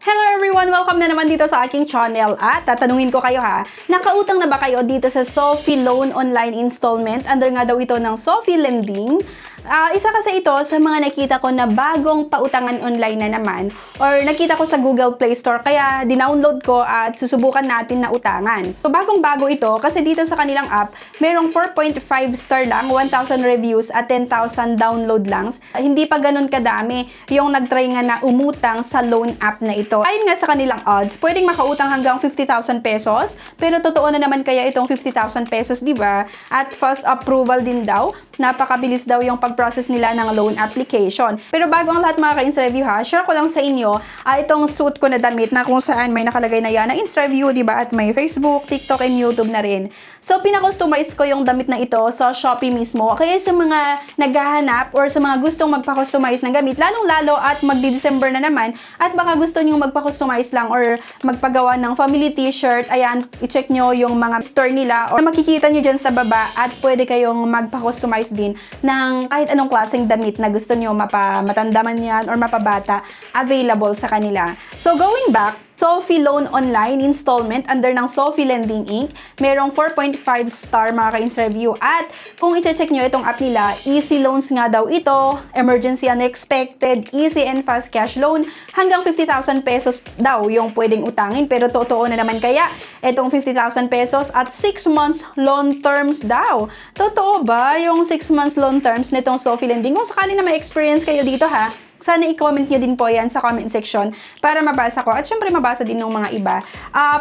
Hello everyone! Welcome na naman dito sa aking channel at tatanungin ko kayo ha, nakautang na ba kayo dito sa Sophie Loan Online Installment? Under nga daw ito ng Sophie Lending. Isa kasi ito sa mga nakita ko na bagong pautangan online na naman or nakita ko sa Google Play Store kaya dinownload ko at susubukan natin na utangan. So bagong-bago ito kasi dito sa kanilang app merong 4.5 star lang, 1,000 reviews at 10,000 download lang. Hindi pa ganun kadami yung nagtry nga na umutang sa loan app na ito. Ayon nga sa kanilang odds, pwedeng makautang hanggang 50,000 pesos pero totoo na naman kaya itong 50,000 pesos, di ba? At fast approval din daw, napakabilis daw yung pag-process nila ng loan application. Pero bago ang lahat mga ka-Insta-Review ha, share ko lang sa inyo itong suit ko na damit na kung saan may nakalagay na yan na Insta-Review, diba? At may Facebook, TikTok, and YouTube na rin. So, pinakustomize ko yung damit na ito sa Shopee mismo. Kaya sa mga naghahanap or sa mga gustong magpa-customize ng gamit, lalong-lalo at magdi-December na naman, at baka gusto nyo magpa-customize lang or magpagawa ng family t-shirt, ayan, i-check nyo yung mga store nila or makikita nyo dyan sa baba at pwede kayong magpa-customize din ng kahit anong klaseng damit na gusto nyo, matanda man yan or mapabata, available sa kanila. So, going back, Sophie Loan Online Installment under ng Sophie Lending Inc. Merong 4.5 star mga ka-Insta-Review. At kung i-check nyo itong app nila, easy loans nga daw ito, emergency unexpected, easy and fast cash loan, hanggang 50,000 pesos daw yung pwedeng utangin. Pero totoo na naman kaya itong 50,000 pesos at 6 months loan terms daw. Totoo ba yung 6 months loan terms nitong Sophie Lending? Kung sakali na may experience kayo dito ha, sana i-comment nyo din po yan sa comment section para mabasa ko at syempre mabasa din ng mga iba.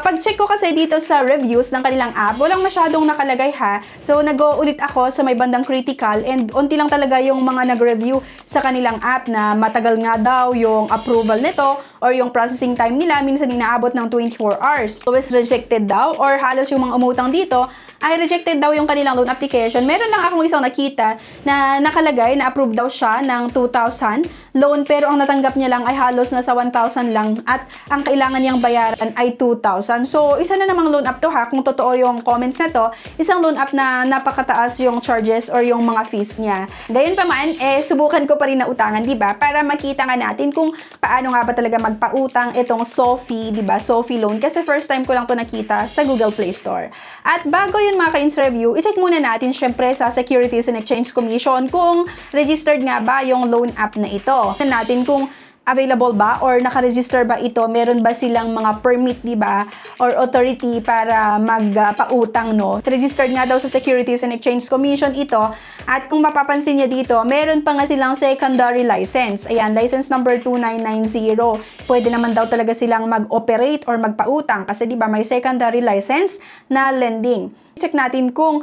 Pag-check ko kasi dito sa reviews ng kanilang app, walang masyadong nakalagay ha. So, nag-uulit ako sa may bandang critical and unti lang talaga yung mga nag-review sa kanilang app na matagal nga daw yung approval nito or yung processing time nila, minsan inaabot ng 24 hours. Always rejected daw or halos yung mga umutang dito ay rejected daw yung kanilang loan application. Meron lang akong isang nakita na nakalagay na approve daw siya ng 2,000 loan pero ang natanggap niya lang ay halos na sa 1,000 lang at ang kailangan niyang bayaran ay 2,000. So, isa na namang loan app to ha, kung totoo yung comments na to, isang loan app na napakataas yung charges or yung mga fees niya. Gayon pa man, subukan ko pa rin na utangan, di ba? Para makita nga natin kung paano nga ba talaga magpautang itong Sophie, di ba? Sophie Loan. Kasi first time ko lang to nakita sa Google Play Store. At bago yun mga ka-Insta-Review, i-check muna natin syempre sa Securities and Exchange Commission kung registered nga ba yung loan app na ito. Tignan natin kung available ba or naka-register ba ito, meron ba silang mga permit, di ba, or authority para magpautang, no? Registered nga daw sa Securities and Exchange Commission ito at kung mapapansin niyo dito, meron pa nga silang secondary license. Ayan, license number 2990. Pwede naman daw talaga silang mag-operate or magpautang kasi di ba may secondary license na lending. Check natin kung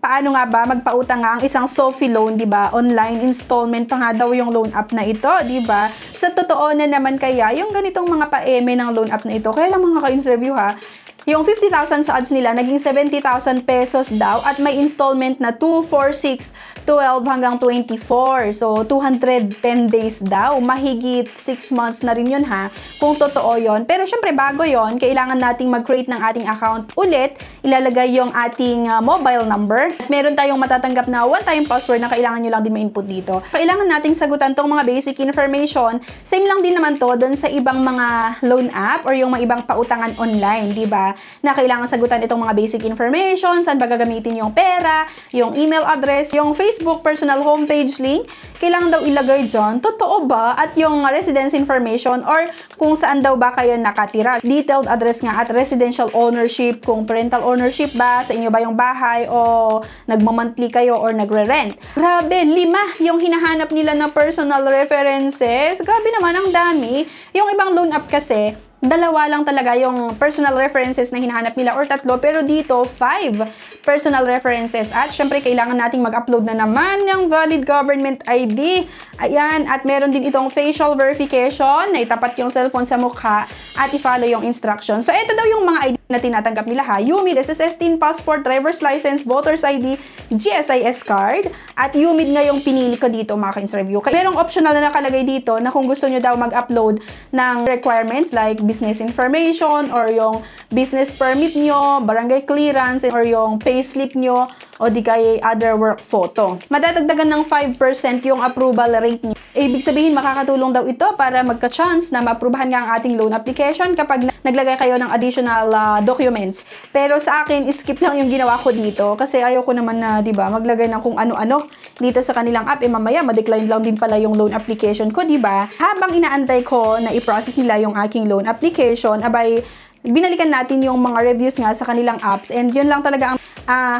paano nga ba magpautang nga ang isang Sophie Loan, di ba? Online installment pa nga daw yung loan app na ito, di ba? Sa totoo na naman kaya, yung ganitong mga pa-eme ng loan app na ito, kaya lang mga ka-Insta-Review ha, yung 50,000 sa ads nila, naging 70,000 pesos daw at may installment na 2, 4, 6, 12 hanggang 24. So, 210 days daw. Mahigit 6 months na rin yun ha, kung totoo yun. Pero syempre, bago yun, kailangan nating mag-create ng ating account ulit. Ilalagay yung ating mobile number. At meron tayong matatanggap na one-time password na kailangan nyo lang din ma-input dito. Kailangan nating sagutan tong mga basic information. Same lang din naman to doon sa ibang mga loan app or yung mga ibang pautangan online, di ba? Na kailangan sagutan itong mga basic information, saan ba gagamitin yung pera, yung email address, yung Facebook personal homepage link, kailangan daw ilagay dyan. Totoo ba? At yung residence information or kung saan daw ba kayo nakatira. Detailed address nga at residential ownership, kung parental ownership ba, sa inyo ba yung bahay o nagmamonthly kayo or nagre-rent. Grabe, 5 yung hinahanap nila na personal references. Grabe naman, ang dami. Yung ibang loan app kasi, 2 lang talaga yung personal references na hinahanap nila or 3, pero dito 5 personal references at syempre kailangan nating mag-upload na naman ng valid government ID. Ayan, at meron din itong facial verification na itapat yung cellphone sa mukha at i-follow yung instructions. So ito daw yung mga ID na tinatanggap nila ha. UMID, SSS-10, passport, driver's license, voter's ID, GSIS card, at UMID nga yung pinili ko dito mga ka-Insta-Review. Merong optional na nakalagay dito na kung gusto nyo daw mag-upload ng requirements like business information or yung business permit nyo, barangay clearance, or yung payslip nyo, o di kaya other work photo. Madadagdagan ng 5% yung approval rate niyo. Ibig sabihin, makakatulong daw ito para magka-chance na ma-approvehan nga ang ating loan application kapag naglagay kayo ng additional documents. Pero sa akin, skip lang yung ginawa ko dito kasi ayoko naman na, di ba, maglagay ng kung ano-ano dito sa kanilang app. Mamaya, ma-decline lang din pala yung loan application ko, di ba? Habang inaantay ko na i-process nila yung aking loan application, abay, binalikan natin yung mga reviews nga sa kanilang apps, and yun lang talaga ang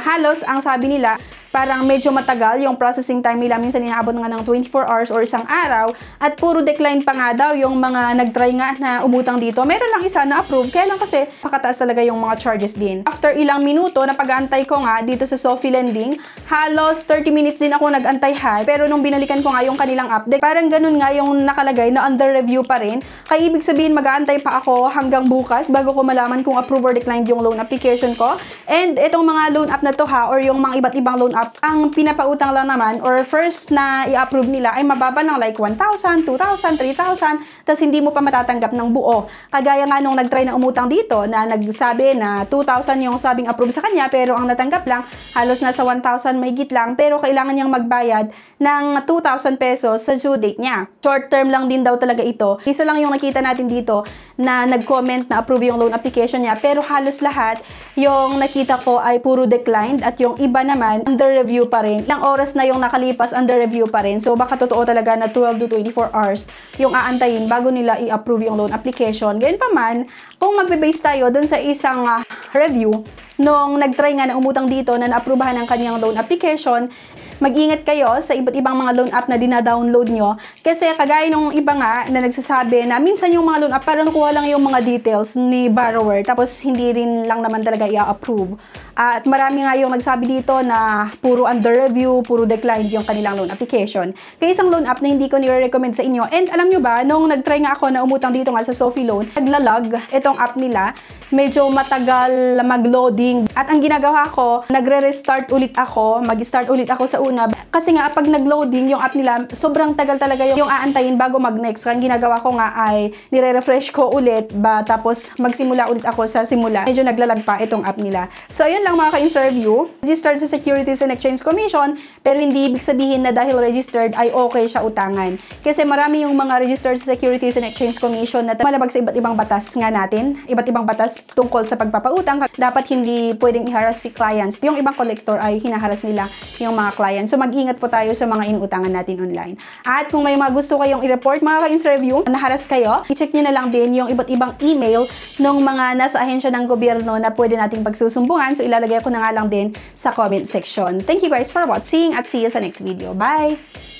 halos ang sabi nila, parang medyo matagal yung processing time nila. Minsan inaabot nga ng 24 hours or isang araw, at puro decline pa nga daw yung mga nag-try nga na umutang dito. Meron lang isa na approve, kaya lang kasi pakataas talaga yung mga charges din. After ilang minuto na pag-aantay ko nga dito sa Sophie Lending, halos 30 minutes din ako nag-antay pero nung binalikan ko nga yung kanilang update, parang ganun nga yung nakalagay na under review pa rin. Kaya ibig sabihin, mag-aantay pa ako hanggang bukas bago ko malaman kung approve or declined yung loan application ko. And itong mga loan app na to or yung mga iba't ibang loan app, ang pinapautang lang naman or first na i-approve nila ay mababa ng like 1,000, 2,000, 3,000, tapos hindi mo pa matatanggap ng buo. Kagaya nga nung nag-try na umutang dito na nagsabi na 2,000 yung sabing approve sa kanya, pero ang natanggap lang halos nasa 1,000 mahigit lang, pero kailangan niyang magbayad ng 2,000 pesos sa due date niya. Short term lang din daw talaga ito. Isa lang yung nakita natin dito na nag-comment na approve yung loan application niya, pero halos lahat yung nakita ko ay puro declined, at yung iba naman under review pa rin. Ilang oras na yung nakalipas, under review pa rin. So baka totoo talaga na 12 to 24 hours yung aantayin bago nila i-approve yung loan application. Ganyan pa man, kung magbe-base tayo dun sa isang review nung nag-try nga na umutang dito na na-approvehan ng kanyang loan application, mag-ingat kayo sa iba't ibang mga loan app na dina-download nyo. Kasi kagaya nung iba nga na nagsasabi na minsan yung mga loan app parang nakuha lang yung mga details ni borrower, tapos hindi rin lang naman talaga i-approve. At marami nga yung nagsabi dito na puro under review, puro declined yung kanilang loan application. Kaya isang loan app na hindi ko nire-recommend sa inyo. And alam nyo ba, nung nag-try nga ako na umutang dito nga sa Sophie Loan, naglalag itong app nila. Medyo matagal mag-loading. At ang ginagawa ko, nagre-restart ulit ako, mag-start ulit ako sa una. Kasi nga, pag nag-loading yung app nila, sobrang tagal talaga yung aantayin bago mag-next. Ang ginagawa ko nga ay nire-refresh ko ulit, tapos magsimula ulit ako sa simula. Medyo naglalag pa itong app nila. So, ayun lang mga ka-interview. Registered sa Securities and Exchange Commission, pero hindi ibig sabihin na dahil registered ay okay siya utangan. Kasi marami yung mga registered sa Securities and Exchange Commission na malabag sa iba't ibang batas nga natin, iba't ibang batas tungkol sa pagpapautang. Dapat hindi pwedeng i-harass si clients. Yung ibang collector ay hinaharas nila yung mga clients. So mag-ingat po tayo sa mga inuutangan natin online. At kung may mga gusto kayong i-report mga ka-interview, naharas kayo, i-check nyo na lang din yung iba't ibang email ng mga nasa ahensya ng gobyerno na pwede nating pagsusumbungan. So ilalagay ko na nga lang din sa comment section. Thank you guys for watching at see you sa next video. Bye!